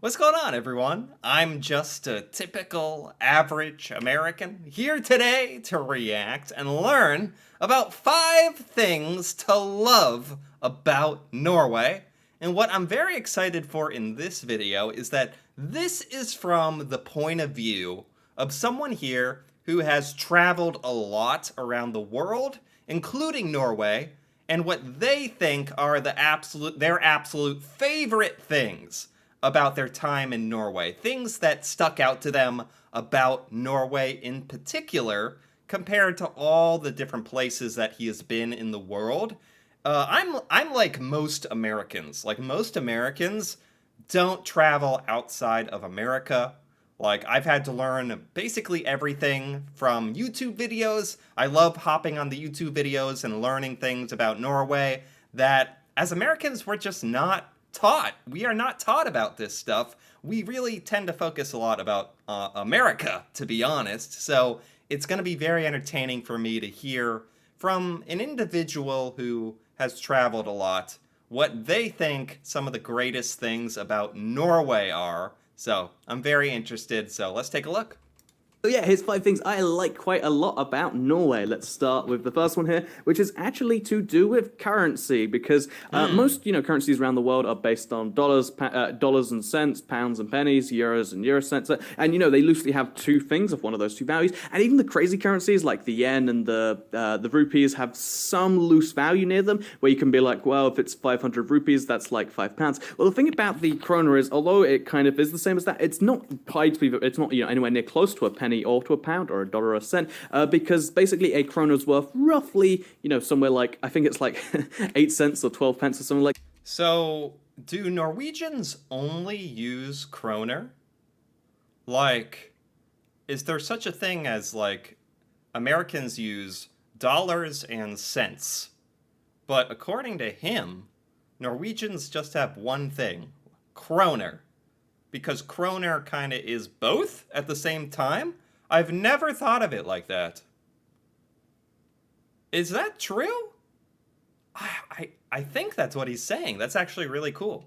What's going on, everyone? I'm just a typical average American here today to react and learn about 5 things to love about Norway. And what I'm very excited for in this video is that this is from the point of view of someone here who has traveled a lot around the world, including Norway, and what they think are their absolute favorite things about their time in Norway. Things that stuck out to them about Norway in particular, compared to all the different places that he has been in the world. I'm like most Americans. Like most Americans don't travel outside of America. Like, I've had to learn basically everything from YouTube videos. I love hopping on the YouTube videos and learning things about Norway that as Americans we're just not taught. We are not taught about this stuff. We really tend to focus a lot about America, to be honest. So it's going to be very entertaining for me to hear from an individual who has traveled a lot what they think some of the greatest things about Norway are. So I'm very interested. So let's take a look. So yeah, here's 5 things I like quite a lot about Norway. Let's start with the first one here, which is actually to do with currency, because most currencies around the world are based on dollars and cents, pounds and pennies, euros and euro cents, and they loosely have 2 things of one of those 2 values. And even the crazy currencies like the yen and the rupees have some loose value near them, where you can be like, well, if it's 500 rupees, that's like £5. Well, the thing about the kroner is, although it kind of is the same as that, it's not it's not anywhere near close to a penny or to a pound or a dollar or a cent, because basically a kroner is worth roughly, somewhere like, I think it's like 8 cents or 12 pence or something like. So do Norwegians only use kroner? Like, is there such a thing as like Americans use dollars and cents? But according to him, Norwegians just have one thing, kroner. Because kroner kind of is both at the same time? I've never thought of it like that. Is that true? I think that's what he's saying. That's actually really cool.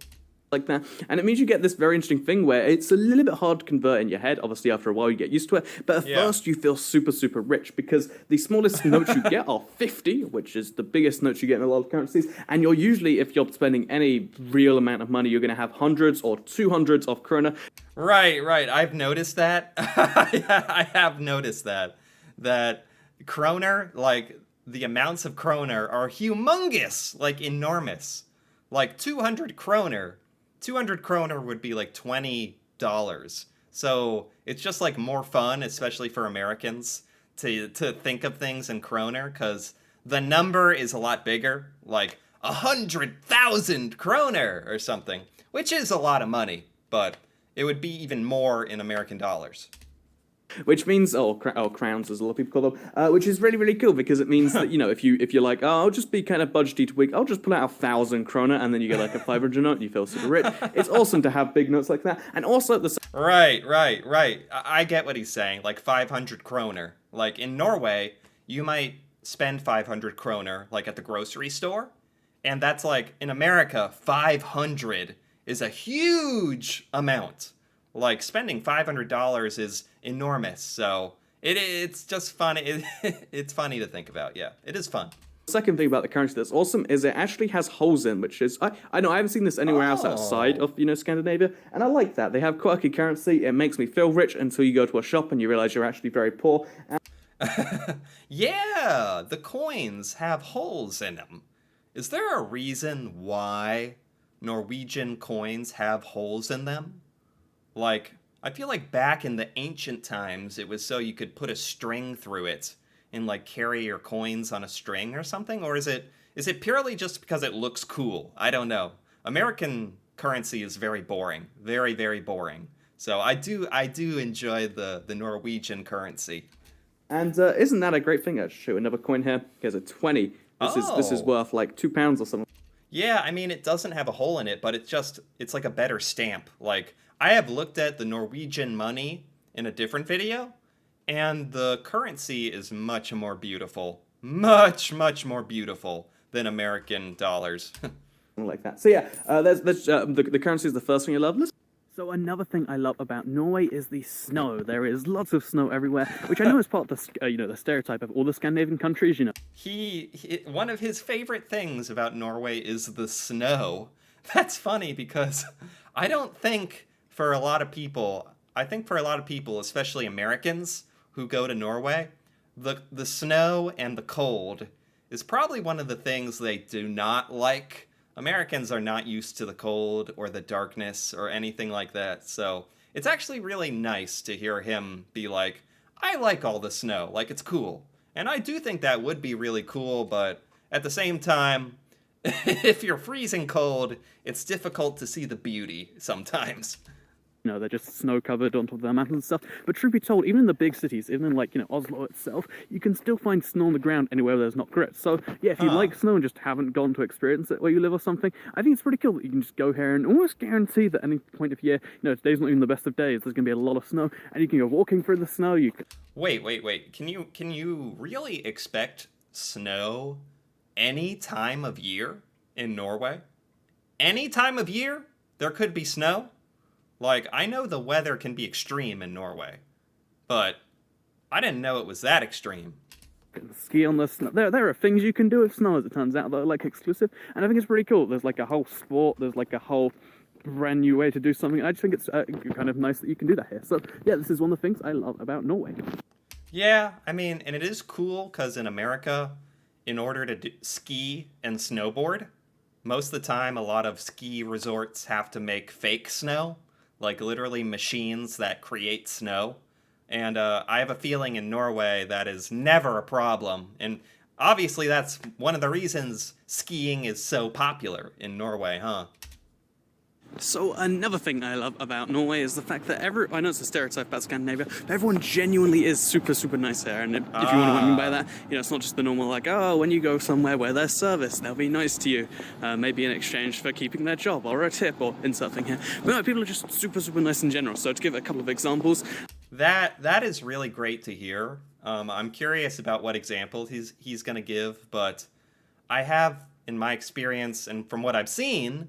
Like that, and it means you get this very interesting thing where it's a little bit hard to convert in your head. Obviously, after a while, you get used to it, but at first, you feel super, super rich, because the smallest notes you get are 50, which is the biggest notes you get in a lot of currencies, and you're usually, if you're spending any real amount of money, you're going to have hundreds or 200s of krona. Right. I've noticed that. I have noticed that kroner, like the amounts of kroner are humongous, like enormous. Like 200 kroner. 200 kroner would be like $20. So it's just like more fun, especially for Americans, to think of things in kroner, because the number is a lot bigger, like 100,000 kroner or something, which is a lot of money, but it would be even more in American dollars. Which means, crowns, as a lot of people call them, which is really, really cool, because it means that, if you're like, oh, I'll just be kind of budgety to week, I'll just pull out 1,000 krona, and then you get like a 500 note, and you feel super rich. It's awesome to have big notes like that. And also at the Right. I get what he's saying, like 500 kroner. Like in Norway, you might spend 500 kroner, like at the grocery store, and that's like, in America, 500 is a huge amount. Like, spending $500 is enormous, so it's just fun. It's funny to think about. Yeah, it is fun. second thing about the currency that's awesome is it actually has holes in, which is, I know I haven't seen this anywhere else outside of, Scandinavia, and I like that. They have quirky currency. It makes me feel rich until you go to a shop and you realize you're actually very poor. Yeah, the coins have holes in them. Is there a reason why Norwegian coins have holes in them? Like, I feel like back in the ancient times, it was so you could put a string through it and like carry your coins on a string or something? Or is it purely just because it looks cool? I don't know. American currency is very boring. Very, very boring. So I do enjoy the Norwegian currency. And isn't that a great thing? I'll show another coin here. Here's a 20. This is worth like £2 or something. Yeah, I mean, it doesn't have a hole in it, but it's like a better stamp. Like, I have looked at the Norwegian money in a different video, and the currency is much more beautiful. Much, much more beautiful than American dollars. Like that. So yeah, there's the currency is the first thing you love. So another thing I love about Norway is the snow. There is lots of snow everywhere, which I know is part of the stereotype of all the Scandinavian countries. One of his favorite things about Norway is the snow. That's funny because I don't think for a lot of people, I think for a lot of people, especially Americans who go to Norway, the snow and the cold is probably one of the things they do not like. Americans are not used to the cold or the darkness or anything like that. So it's actually really nice to hear him be like, I like all the snow, like it's cool. And I do think that would be really cool, but at the same time, if you're freezing cold, it's difficult to see the beauty sometimes. They're just snow covered on top of their mountains and stuff. But truth be told, even in the big cities, even in Oslo itself, you can still find snow on the ground anywhere where there's not grit. So yeah, if you like snow and just haven't gone to experience it where you live or something, I think it's pretty cool that you can just go here and almost guarantee that at any point of year, today's not even the best of days. There's going to be a lot of snow, and you can go walking through the snow. Wait. Can you really expect snow any time of year in Norway? Any time of year there could be snow? Like, I know the weather can be extreme in Norway, but I didn't know it was that extreme. Ski on the snow. There are things you can do with snow, as it turns out, that are exclusive, and I think it's pretty cool. There's a whole sport. There's a whole brand new way to do something. I just think it's kind of nice that you can do that here. So yeah, this is one of the things I love about Norway. Yeah, I mean, and it is cool because in America, in order to ski and snowboard, most of the time a lot of ski resorts have to make fake snow, like literally machines that create snow. And I have a feeling in Norway that is never a problem. And obviously that's one of the reasons skiing is so popular in Norway, huh? So another thing I love about Norway is the fact that I know it's a stereotype about Scandinavia, but everyone genuinely is super, super nice there. And if you want to know what I mean by that, it's not just the normal when you go somewhere where there's service, they'll be nice to you, maybe in exchange for keeping their job or a tip or insert thing here. But no, people are just super, super nice in general. So to give a couple of examples. That is really great to hear. I'm curious about what examples he's going to give, but I have, in my experience and from what I've seen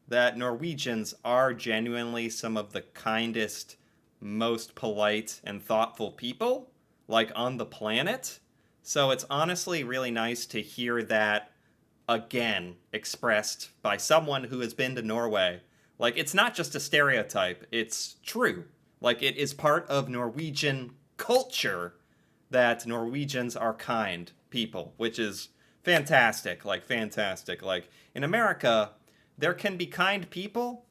that Norwegians are genuinely some of the kindest, most polite, and thoughtful people, on the planet. So it's honestly really nice to hear that again expressed by someone who has been to Norway. It's not just a stereotype, it's true. It is part of Norwegian culture that Norwegians are kind people, which is fantastic. Fantastic. In America, there can be kind people,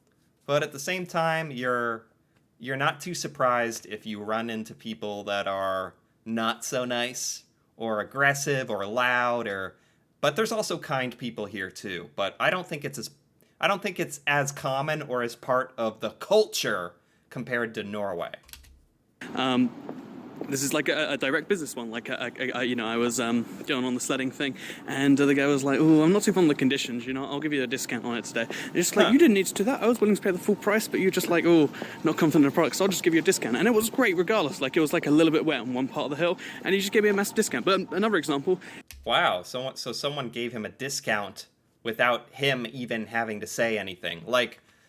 but at the same time, you're not too surprised if you run into people that are not so nice or aggressive or loud but there's also kind people here too. But I don't think it's as common or as part of the culture compared to Norway. This is a direct business one. I was going on the sledding thing, and the guy was like, "Oh, I'm not too fond of the conditions. I'll give you a discount on it today." And just you didn't need to do that. I was willing to pay the full price, but you're just "Oh, not confident in the product, so I'll just give you a discount." And it was great regardless. It was a little bit wet on one part of the hill, and he just gave me a massive discount. But another example. Wow, so someone gave him a discount without him even having to say anything.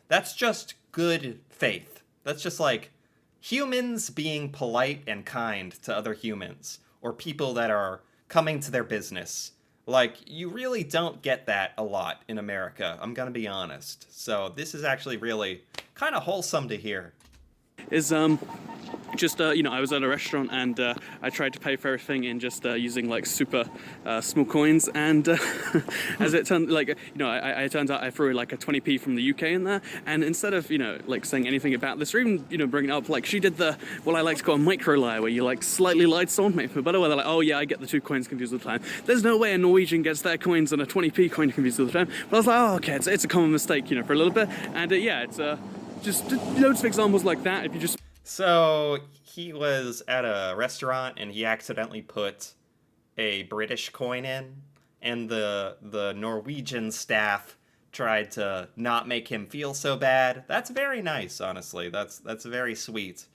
That's just good faith. That's just humans being polite and kind to other humans, or people that are coming to their business. You really don't get that a lot in America, I'm gonna be honest. So this is actually really kind of wholesome to hear. Is just I was at a restaurant and I tried to pay for everything in just using super small coins, and as it turned it turns out I threw a 20p from the UK in there, and instead of saying anything about this or even bringing it up, she did what I like to call a micro lie, where you slightly lied to someone, make them feel better, where they're oh yeah, I get the two coins confused all the time. There's no way a Norwegian gets their coins and a 20p coin confused all the time. But I was oh okay, it's a common mistake for a little bit, and it's just loads of examples like that. If you just So he was at a restaurant and he accidentally put a British coin in, and the Norwegian staff tried to not make him feel so bad. That's very nice, honestly. That's very sweet.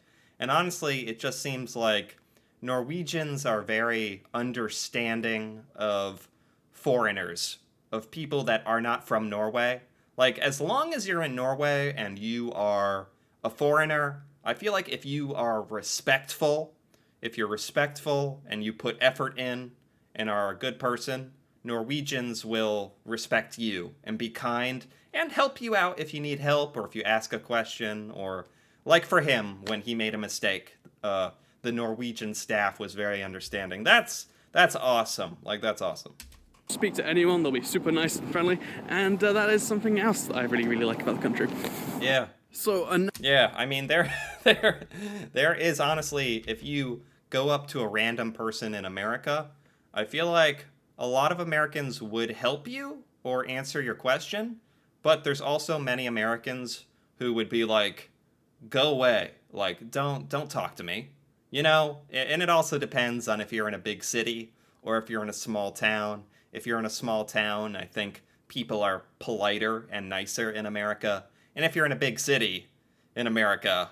And honestly, it just seems like Norwegians are very understanding of foreigners, of people that are not from Norway. Like, as long as you're in Norway and you are a foreigner, I feel like if you're respectful and you put effort in and are a good person, Norwegians will respect you and be kind and help you out if you need help or if you ask a question, or like for him when he made a mistake. The Norwegian staff was very understanding. That's awesome. Like, that's awesome. Speak to anyone, they'll be super nice and friendly, and that is something else that I really, really like about the country. Yeah. So, Yeah, I mean, there is honestly, if you go up to a random person in America, I feel like a lot of Americans would help you or answer your question, but there's also many Americans who would be like, "Go away. Like, don't talk to me." You know, and it also depends on if you're in a big city or if you're in a small town. If you're in a small town, I think people are politer and nicer in America. And if you're in a big city in America,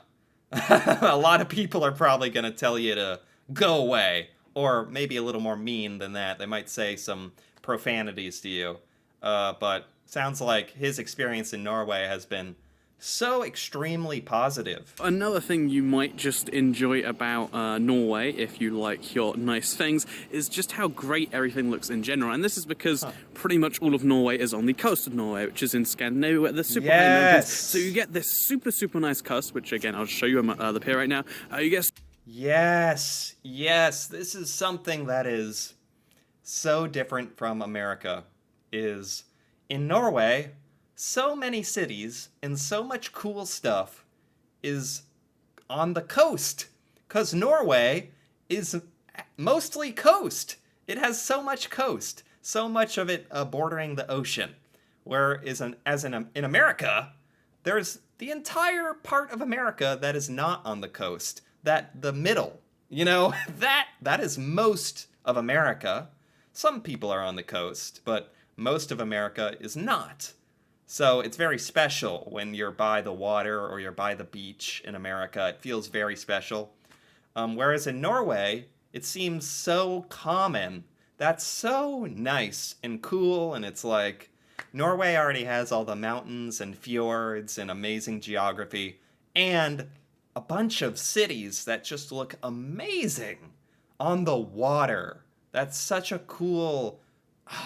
a lot of people are probably going to tell you to go away, or maybe a little more mean than that. They might say some profanities to you. But sounds like his experience in Norway has been so extremely positive. another thing you might just enjoy about Norway, if you like your nice things, is just how great everything looks in general. And this is because pretty much all of Norway is on the coast of Norway, which is in Scandinavia, where there's super high mountains. So you get this super, super nice coast, which again, I'll show you on the pier right now. You get... Yes, this is something that is so different from America, is in Norway, so many cities and so much cool stuff is on the coast, because Norway is mostly coast. It has so much coast, so much of it bordering the ocean. Whereas in America, there's the entire part of America that is not on the coast, that the middle. You know, that is most of America. Some people are on the coast, but most of America is not. So it's very special when you're by the water or you're by the beach in America. It feels very special. Whereas in Norway, it seems so common. That's so nice and cool, and it's like Norway already has all the mountains and fjords and amazing geography and a bunch of cities that just look amazing on the water. That's such a cool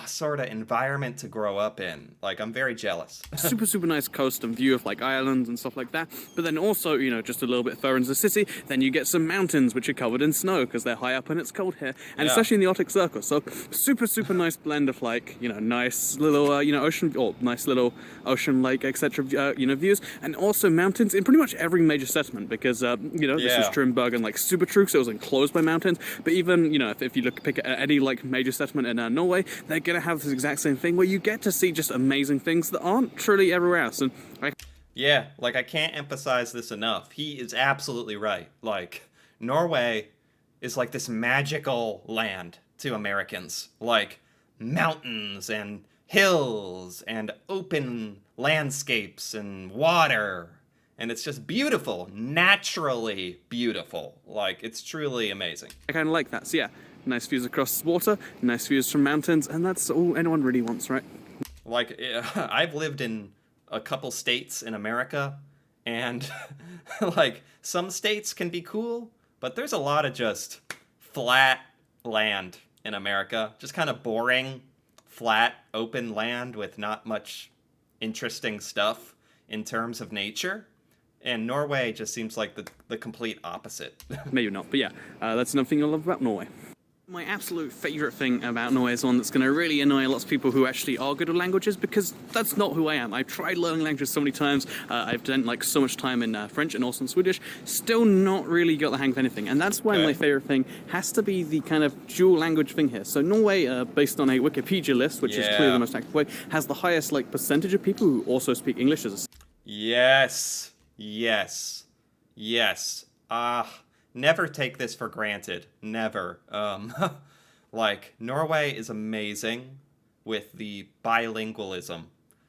sort of environment to grow up in. Like, I'm very jealous. super, super nice coast and view of like islands and stuff like that. But then also, you know, just a little bit further into the city, then you get some mountains which are covered in snow because they're high up and it's cold here. And especially in the Arctic Circle. So super, super nice blend of like, you know, nice little, ocean, or nice little ocean lake, etc., views. And also mountains in pretty much every major settlement because, this was true in Bergen, like super true, so it was enclosed by mountains. But even, if you pick any like major settlement in Norway, they're going to have this exact same thing where you get to see just amazing things that aren't truly everywhere else. And I can't emphasize this enough. He is absolutely right. Like, Norway is like this magical land to Americans. Like, mountains and hills and open landscapes and water. And it's just beautiful, naturally beautiful. Like, it's truly amazing. I kind of like that. So yeah, nice views across water, nice views from mountains, and that's all anyone really wants, right? Like, I've lived in a couple states in America, and like, some states can be cool, but there's a lot of just flat land in America. Just kind of boring, flat, open land with not much interesting stuff in terms of nature. And Norway just seems like the complete opposite. Maybe not, but yeah, that's another thing you'll love about Norway. My absolute favourite thing about Norway is one that's going to really annoy lots of people who actually are good at languages, because that's not who I am. I've tried learning languages so many times. I've done so much time in French and also in Swedish. Still not really got the hang of anything. And that's why my favourite thing has to be the kind of dual language thing here. So Norway, based on a Wikipedia list, which is clearly the most active way, has the highest percentage of people who also speak English as a... Yes. Never take this for granted. Never. Norway is amazing with the bilingualism.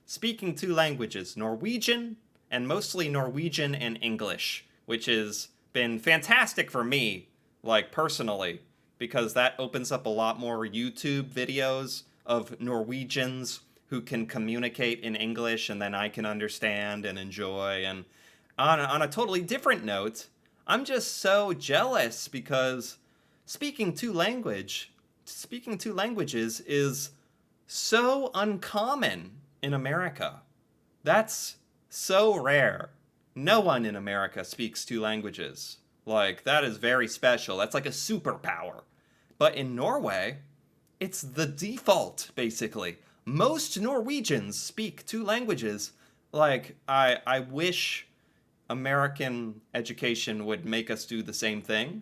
Speaking two languages, Norwegian, and mostly Norwegian and English, which has been fantastic for me, personally, because that opens up a lot more YouTube videos of Norwegians who can communicate in English and then I can understand and enjoy. And on a totally different note, I'm just so jealous because speaking two languages is so uncommon in America. That's so rare. No one in America speaks two languages. Like, that is very special. That's like a superpower. But in Norway, it's the default, basically. Most Norwegians speak two languages. Like, I wish American education would make us do the same thing.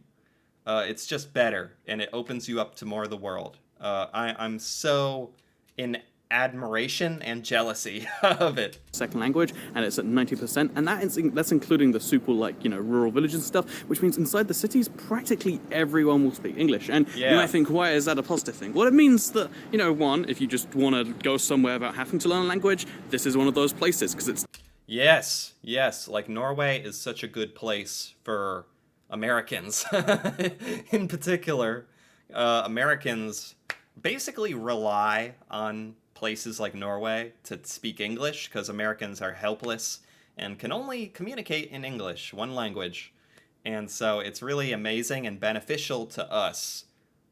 It's just better, and it opens you up to more of the world. I'm so in admiration and jealousy of it. Second language, and it's at 90%, and that's including the super, like, rural villages and stuff, which means inside the cities, practically everyone will speak English. And you might think, why is that a positive thing? Well, it means that, one, if you just want to go somewhere without having to learn a language, this is one of those places, because it's... Yes, like Norway is such a good place for Americans. In particular, Americans basically rely on places like Norway to speak English because Americans are helpless and can only communicate in English, one language. And so it's really amazing and beneficial to us.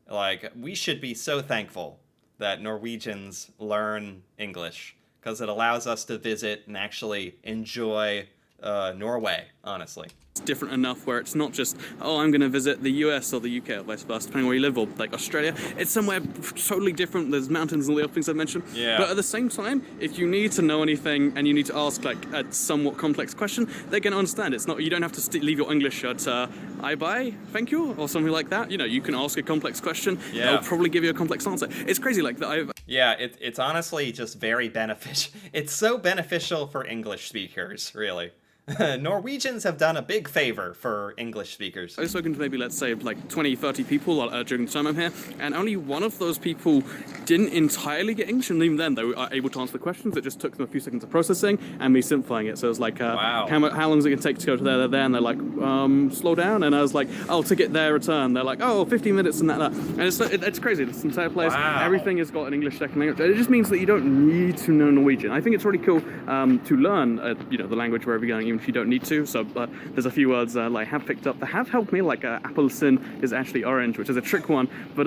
Like, we should be so thankful that Norwegians learn English because it allows us to visit and actually enjoy Norway, honestly. It's different enough where it's not just, I'm going to visit the US or the UK or vice versa, depending where you live, or like Australia. It's somewhere totally different. There's mountains and all the other things I've mentioned. Yeah. But at the same time, if you need to know anything and you need to ask like a somewhat complex question, they're going to understand. It's not, you don't have to leave your English at I buy, thank you, or something like that. You can ask a complex question. Yeah. They'll probably give you a complex answer. It's crazy like that. Yeah, it's honestly just very beneficial. It's so beneficial for English speakers, really. Norwegians have done a big favor for English speakers. I've spoken to maybe, let's say, like 20, 30 people during the time I'm here, and only one of those people didn't entirely get English, and even then they were able to answer the questions. It just took them a few seconds of processing and me simplifying it. So it was like, wow. How long is it going to take to go to there, and they're like, slow down, and I was like, ticket there, return. They're like, 15 minutes and that. And it's crazy. This entire place, wow. Everything has got an English second language. It just means that you don't need to know Norwegian. I think it's really cool to learn, the language wherever you're going, even if you don't need to. So there's a few words I have picked up that have helped me, like appelsin is actually orange, which is a trick one, but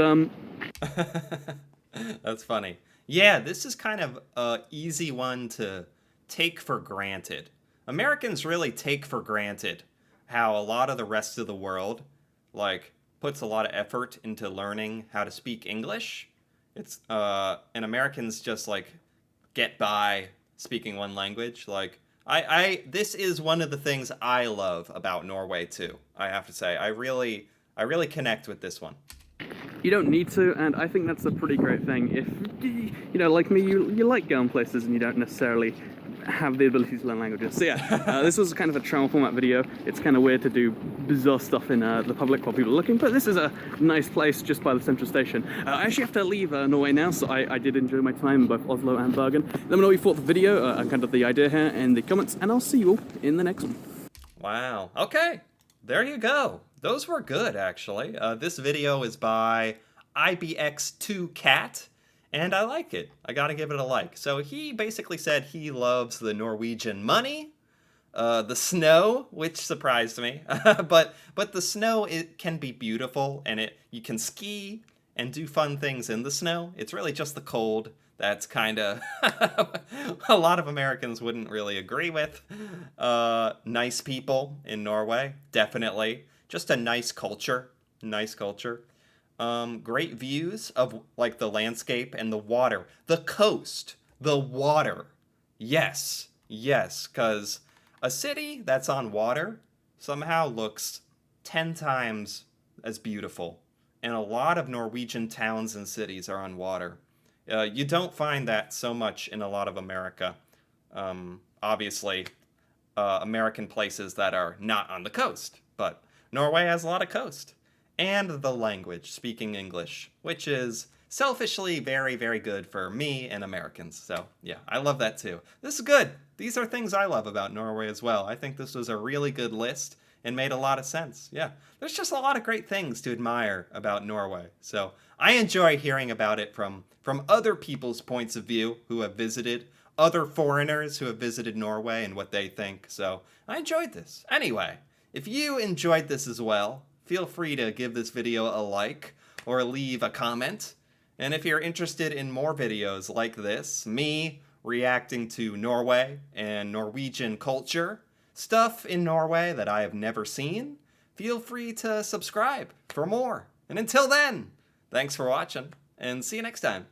That's funny. Yeah, this is kind of an easy one to take for granted. Americans really take for granted how a lot of the rest of the world puts a lot of effort into learning how to speak English. It's and Americans just get by speaking one language. This is one of the things I love about Norway too. I have to say, I really connect with this one. You don't need to, and I think that's a pretty great thing. If like me, you like going places and you don't necessarily have the ability to learn languages. So yeah, this was kind of a travel format video. It's kind of weird to do bizarre stuff in the public while people are looking, but this is a nice place just by the central station. I actually have to leave Norway now, so I did enjoy my time in both Oslo and Bergen. Let me know what you thought of the video and kind of the idea here in the comments, and I'll see you all in the next one. Wow. Okay. There you go. Those were good, actually. This video is by IBX2Cat. And I like it. I gotta give it a like. So he basically said he loves the Norwegian money, the snow, which surprised me. but the snow, it can be beautiful, and you can ski and do fun things in the snow. It's really just the cold that's kind of a lot of Americans wouldn't really agree with. Nice people in Norway, definitely. Just a nice culture. Nice culture. Great views of the landscape and the water, the coast, the water. Yes, because a city that's on water somehow looks 10 times as beautiful. And a lot of Norwegian towns and cities are on water. You don't find that so much in a lot of America. Obviously, American places that are not on the coast, but Norway has a lot of coast. And the language, speaking English, which is selfishly very, very good for me and Americans. So, yeah, I love that too. This is good. These are things I love about Norway as well. I think this was a really good list, and made a lot of sense. Yeah, there's just a lot of great things to admire about Norway. So I enjoy hearing about it from other people's points of view who have visited, other foreigners who have visited Norway and what they think. So I enjoyed this. Anyway, if you enjoyed this as well, feel free to give this video a like or leave a comment. And if you're interested in more videos like this, me reacting to Norway and Norwegian culture, stuff in Norway that I have never seen, feel free to subscribe for more. And until then, thanks for watching, and see you next time.